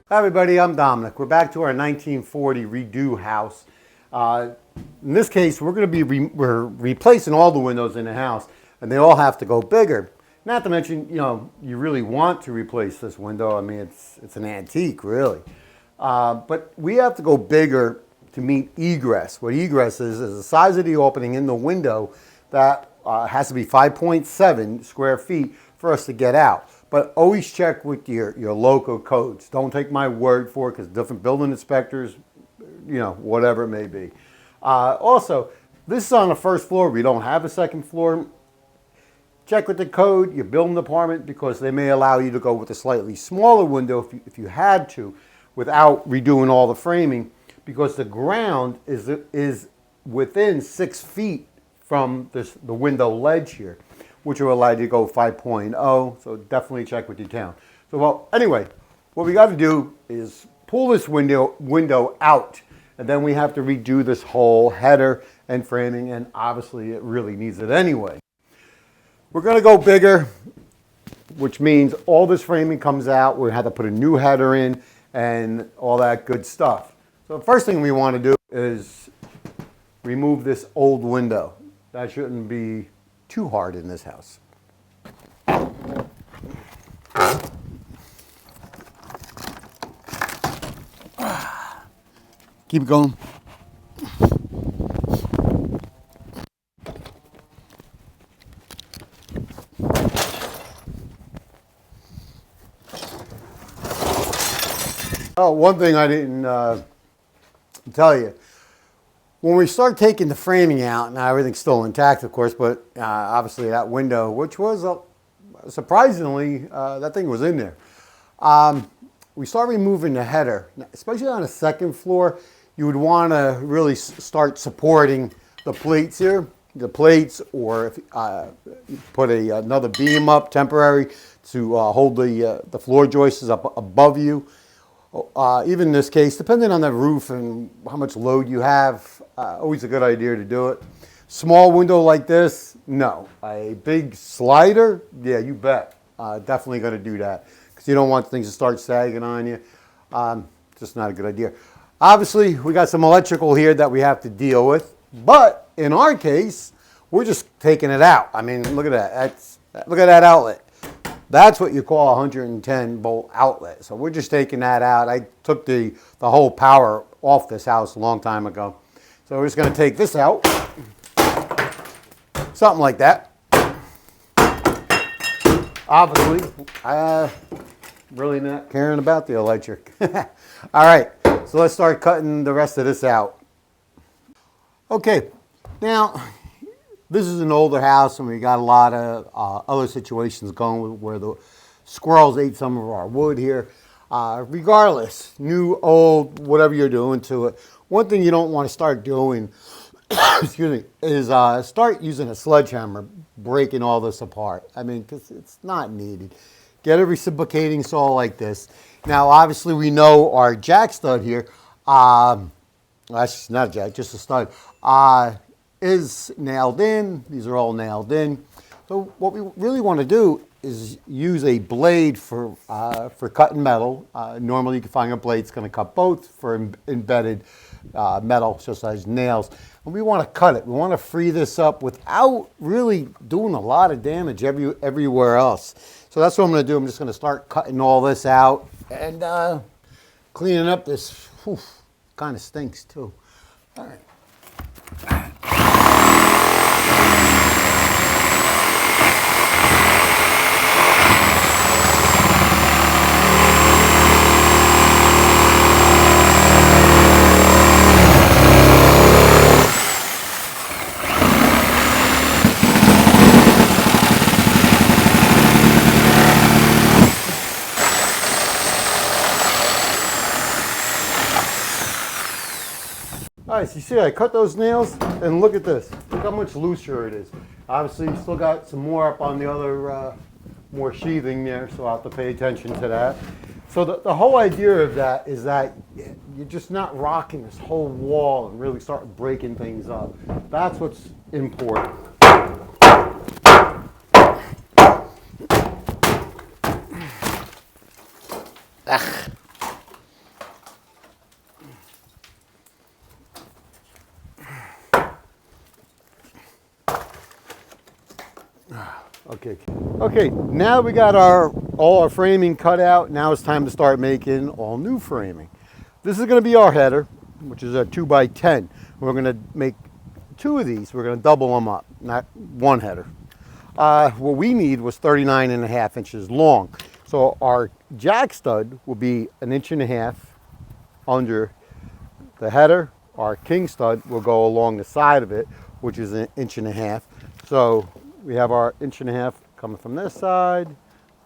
Hi everybody, I'm Dominic. We're back to our 1940 redo house. In this case, we're going to be we're replacing all the windows in the house, and they all have to go bigger. Not to mention, you really want to replace this window. I mean, it's an antique, really. But we have to go bigger to meet egress. What egress is the size of the opening in the window that has to be 5.7 square feet for us to get out. But always check with your local codes. Don't take my word for it, because different building inspectors, whatever it may be. Also, this is on the first floor. We don't have a second floor. Check with the code, your building department, because they may allow you to go with a slightly smaller window if you had to, without redoing all the framing, because the ground is within 6 feet from the window ledge here, which will allow you to go 5.0, so definitely check with your town. So, well, anyway, what we got to do is pull this window out, and then we have to redo this whole header and framing, and obviously it really needs it anyway. We're going to go bigger, which means all this framing comes out. We have to put a new header in and all that good stuff. So the first thing we want to do is remove this old window. That shouldn't be too hard in this house. Keep it going. Oh, one thing I didn't tell you. When we start taking the framing out, now everything's still intact, of course, but obviously that window, which was surprisingly, that thing was in there. We start removing the header, especially on the second floor. You would want to really start supporting the plates here, or if you put another beam up temporary to hold the floor joists up above you. Even in this case, depending on the roof and how much load you have, always a good idea to do it. Small window like this, no. A big slider, yeah, you bet. Definitely going to do that, because you don't want things to start sagging on you. Just not a good idea. Obviously, we got some electrical here that we have to deal with, but in our case, we're just taking it out. I mean, look at that. Look at that outlet. That's what you call a 110 volt outlet. So we're just taking that out. I took the whole power off this house a long time ago. So we're just going to take this out. Something like that. Obviously, really not caring about the electric. All right, so let's start cutting the rest of this out. Okay, now, this is an older house, and we got a lot of other situations going where the squirrels ate some of our wood here. Regardless, new, old, whatever you're doing to it, one thing you don't want to start doing excuse me, is start using a sledgehammer, breaking all this apart. I mean, because it's not needed. Get a reciprocating saw like this. Now, obviously, we know our jack stud here, that's not a jack, just a stud, is nailed in. These are all nailed in. So what we really want to do is use a blade for cutting metal. Normally you can find a blade that's going to cut both for embedded metal, just as nails. And we want to cut it. We want to free this up without really doing a lot of damage everywhere else. So that's what I'm going to do. I'm just going to start cutting all this out and cleaning up this. Kind of stinks too. All right. All right, so you see I cut those nails, and look at this. Look how much looser it is. Obviously, you still got some more up on the other, more sheathing there, so I'll have to pay attention to that. So the whole idea of that is that you're just not rocking this whole wall and really start breaking things up. That's what's important. Okay. Okay, now we got all our framing cut out. Now it's time to start making all new framing. This is going to be our header, which is a 2x10. We're going to make two of these. We're going to double them up, not one header. What we need was 39.5 inches long. So our jack stud will be 1.5 inches under the header. Our king stud will go along the side of it, which is 1.5 inches. So we have our 1.5 inches coming from this side,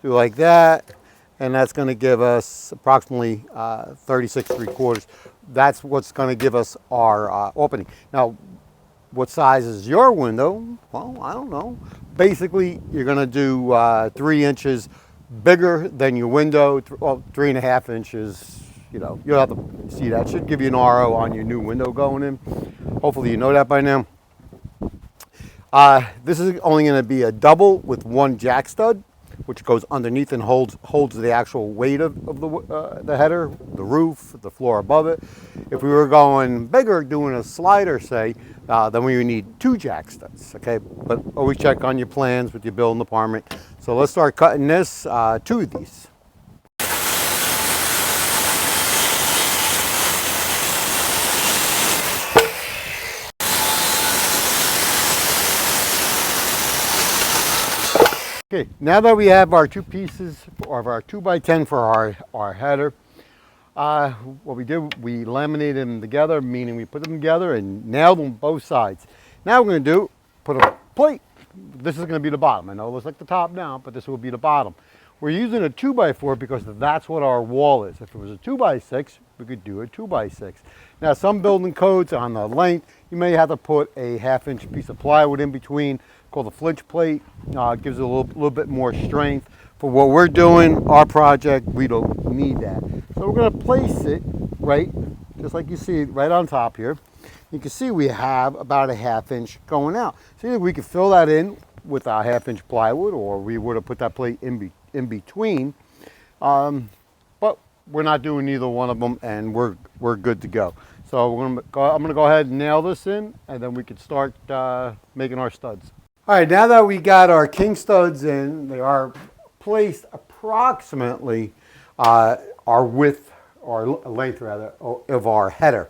do like that, and that's going to give us approximately 36.75. That's what's going to give us our opening. Now, what size is your window? Well, I don't know. Basically, you're going to do 3 inches bigger than your window, well, 3.5 inches. You know, you'll have to see that. Should give you an RO on your new window going in. Hopefully you know that by now. This is only going to be a double with one jack stud, which goes underneath and holds the actual weight of the header, the roof, the floor above it. If we were going bigger, doing a slider, say, then we would need 2 jack studs, okay? But always check on your plans with your building department. So let's start cutting this, 2 of these. Okay, now that we have our 2 pieces of our 2x10 for our header, what we did, we laminated them together, meaning we put them together and nailed them both sides. Now we're going to put a plate. This is going to be the bottom. I know it looks like the top now, but this will be the bottom. We're using a 2x4 because that's what our wall is. If it was a 2x6, we could do a 2x6. Now, some building codes on the length, you may have to put a 1/2 inch piece of plywood in between, called a flinch plate. It gives it a little bit more strength. For what we're doing, our project, we don't need that. So we're going to place it right, just like you see it right on top here. You can see we have about a 1/2 inch going out. So either we could fill that in with our 1/2 inch plywood, or we would have put that plate in between. But we're not doing either one of them, and we're good to go. So I'm going to go ahead and nail this in, and then we can start making our studs. All right, now that we got our king studs in, they are placed approximately our width, or length rather, of our header.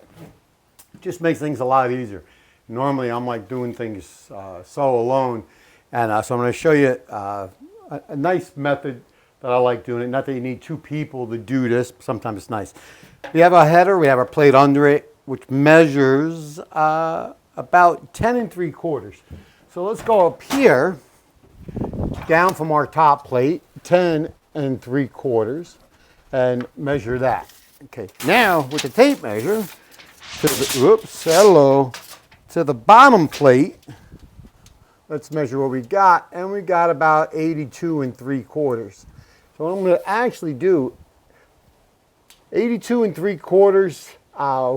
Just makes things a lot easier. Normally I'm like doing things so alone, and so I'm going to show you a nice method that I like doing it. Not that you need 2 people to do this, but sometimes it's nice. We have a header, we have a plate under it, which measures about 10 3/4. So let's go up here, down from our top plate, 10 3/4, and measure that. Okay, now with the tape measure, to the bottom plate, let's measure what we got, and we got about 82 3/4. So what I'm going to actually do, 82 3/4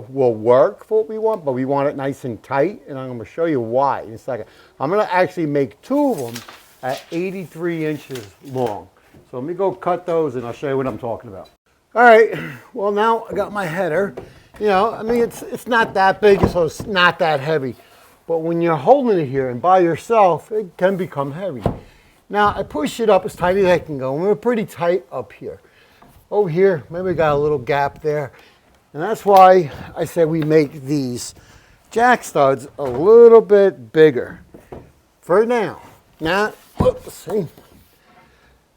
will work for what we want, but we want it nice and tight, and I'm going to show you why in a second. I'm going to actually make 2 of them at 83 inches long. So let me go cut those, and I'll show you what I'm talking about. All right, well now I got my header. You know, I mean, it's not that big, so it's not that heavy. But when you're holding it here and by yourself, it can become heavy. Now, I push it up as tight as I can go, and we're pretty tight up here. Over here, maybe we got a little gap there. And that's why I said we make these jack studs a little bit bigger for now. Now, let's see.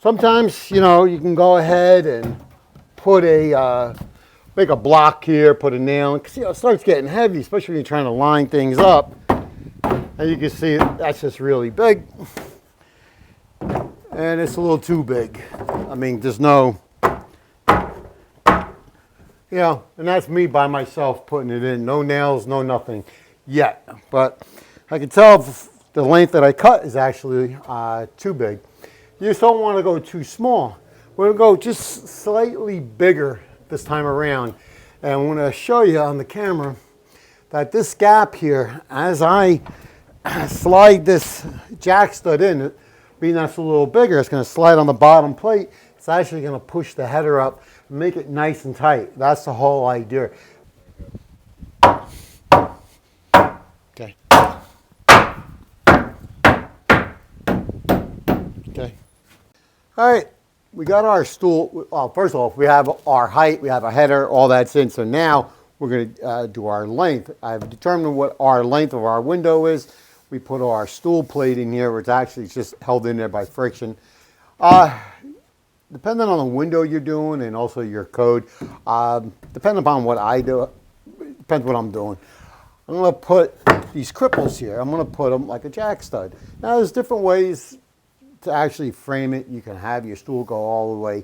Sometimes, you know, you can go ahead and put make a block here, put a nail in. See how it starts getting heavy, especially when you're trying to line things up. And you can see that's just really big. And it's a little too big. I mean, there's no, you know, and that's me by myself putting it in. No nails, no nothing yet. But I can tell the length that I cut is actually too big. You just don't want to go too small. We're going to go just slightly bigger this time around. And I'm going to show you on the camera that this gap here, as I slide this jack stud in, being that's a little bigger, it's going to slide on the bottom plate. It's actually going to push the header up and make it nice and tight. That's the whole idea. Okay. All right, we got our stool. Well, first off, we have our height, we have a header, all that's in. So now we're going to do our length. I've determined what our length of our window is. We put our stool plate in here, which actually is just held in there by friction. Depending on the window you're doing and also your code, depending upon what I do, depends what I'm doing. I'm going to put these cripples here. I'm going to put them like a jack stud. Now, there's different ways to actually frame it. You can have your stool go all the way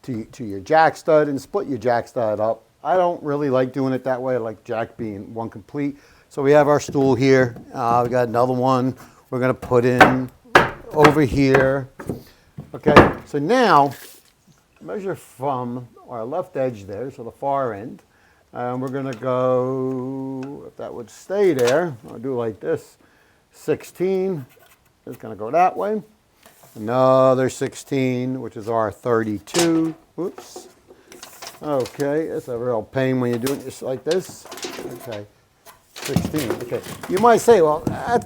to your jack stud and split your jack stud up. I don't really like doing it that way. I like jack being one complete. So we have our stool here. We got another one we're going to put in over here. Okay, so now measure from our left edge there, so the far end. And we're going to go, if that would stay there, I'll do like this, 16. It's going to go that way. Another 16, which is our 32. Oops. Okay, it's a real pain when you're doing it just like this. Okay, 16. Okay, you might say, well,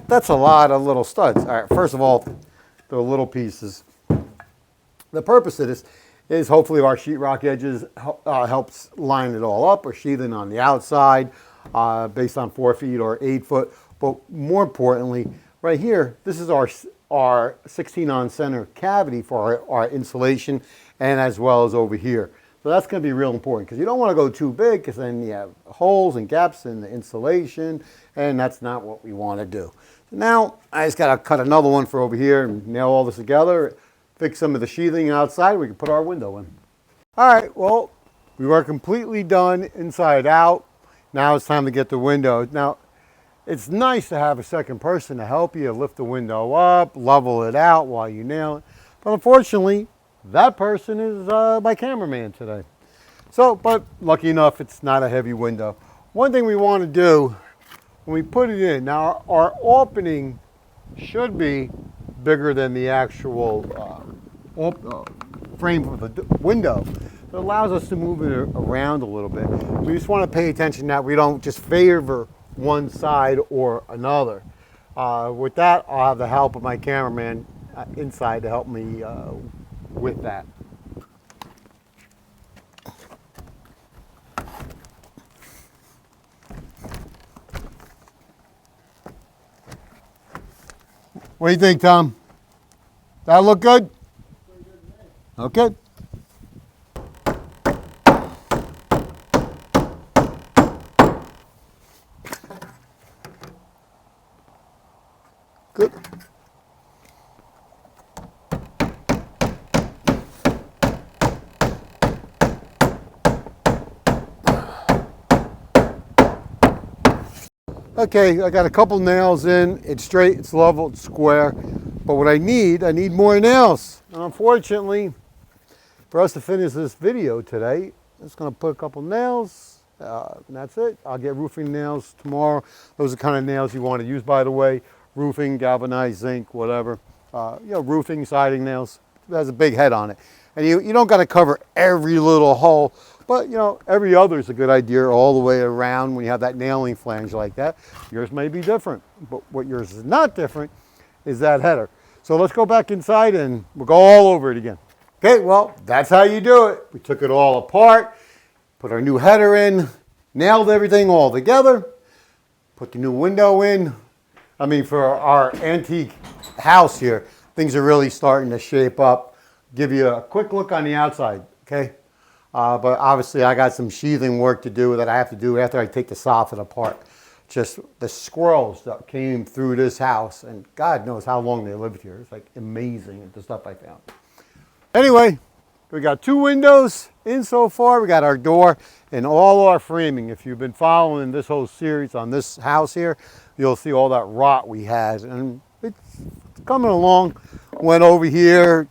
that's a lot of little studs. All right, first of all, the little pieces. The purpose of this is hopefully our sheetrock edges helps line it all up, or sheathing on the outside based on 4 feet or 8 foot. But more importantly, right here, this is our 16 on center cavity for our insulation, and as well as over here. So that's going to be real important, because you don't want to go too big, because then you have holes and gaps in the insulation, and that's not what we want to do. So now I just got to cut another one for over here and nail all this together, fix some of the sheathing outside. We can put our window in. All right, well, we were completely done inside out. Now it's time to get the window. Now, it's nice to have a second person to help you lift the window up, level it out while you nail it. But unfortunately, that person is my cameraman today. So, but lucky enough, it's not a heavy window. One thing we want to do when we put it in, now our opening should be bigger than the actual frame of the window. It allows us to move it around a little bit. We just want to pay attention that we don't just favor one side or another. With that, I'll have the help of my cameraman inside to help me with that. What do you think, Tom? That look good? Okay. Good. Okay, I got a couple nails in. It's straight, it's level, it's square. But what I need more nails. And unfortunately, for us to finish this video today, I'm just going to put a couple nails. And that's it. I'll get roofing nails tomorrow. Those are the kind of nails you want to use, by the way. Roofing, galvanized zinc, whatever. Roofing, siding nails. It has a big head on it. And you don't got to cover every little hole. But, every other is a good idea all the way around when you have that nailing flange like that. Yours may be different. But what yours is not different is that header. So let's go back inside and we'll go all over it again. Okay, well, that's how you do it. We took it all apart, put our new header in, nailed everything all together, put the new window in. I mean, for our antique house here, things are really starting to shape up. Give you a quick look on the outside, okay? But obviously I got some sheathing work to do that I have to do after I take the soffit apart. Just the squirrels that came through this house, and God knows how long they lived here. It's like amazing, the stuff I found. Anyway, we got 2 windows in so far. We got our door and all our framing. If you've been following this whole series on this house here, you'll see all that rot we had. And it's coming along. Went over here,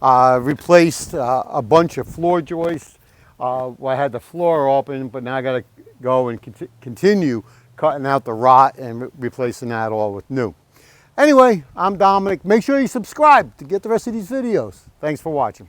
replaced a bunch of floor joists. Well, I had the floor open, but now I got to go and continue cutting out the rot and replacing that all with new. Anyway, I'm Dominic. Make sure you subscribe to get the rest of these videos. Thanks for watching.